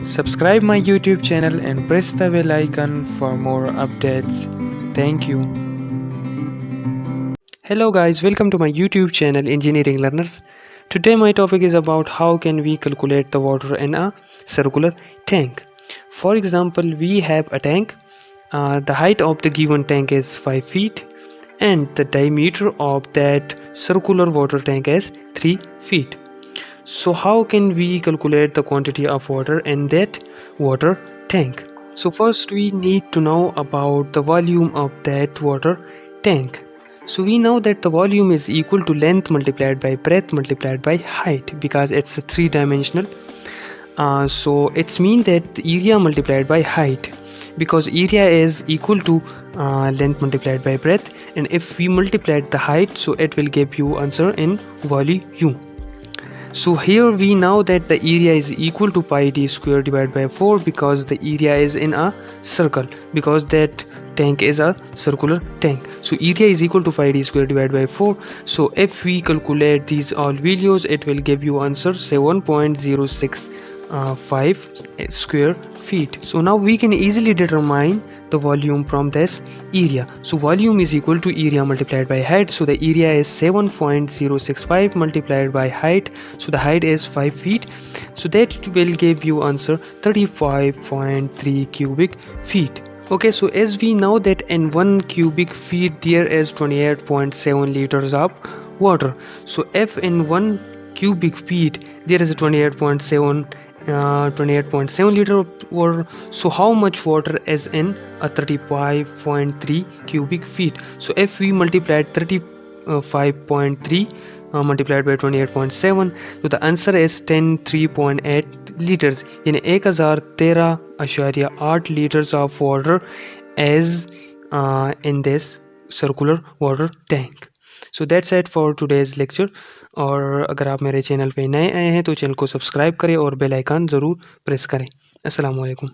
Subscribe my YouTube channel and press the bell icon for more updates. Thank you. Hello guys, welcome to my YouTube channel Engineering Learners. Today my topic is about how can we calculate the water in a circular tank. For example, we have a tank. The height of the given tank is 5 feet and the diameter of that circular water tank is 3 feet. So how can we calculate the quantity of water in that water tank? So first we need to know about the volume of that water tank. So we know that the volume is equal to length multiplied by breadth multiplied by height because it's a three-dimensional. So it's mean that the area multiplied by height, because area is equal to length multiplied by breadth, and if we multiplied the height, so it will give you answer in volume. So here we know that the area is equal to pi d square divided by 4 because the area is in a circle, because that tank is a circular tank. So area is equal to pi d square divided by 4. So if we calculate these all values, it will give you answer 7.065 square feet. So now we can easily determine the volume from this area. So volume is equal to area multiplied by height. So the area is 7.065 multiplied by height. So the height is 5 feet. So that will give you answer 35.3 cubic feet. Okay, so as we know that in 1 cubic feet there is 28.7 liters of water. So if in 1 cubic feet there is a 28.7 liter of water, so how much water is in a 35.3 cubic feet? So if we multiply 35.3 multiplied by 28.7, so the answer is 103.8 liters. यानी 1013.8 liters of water is in this circular water tank. So that's it for today's lecture. और अगर आप मेरे channel पे नए आए हैं तो चैनल को सब्सक्राइब करें और बेल आइकन ज़रूर प्रेस करें. अस्सलाम वालेकुम.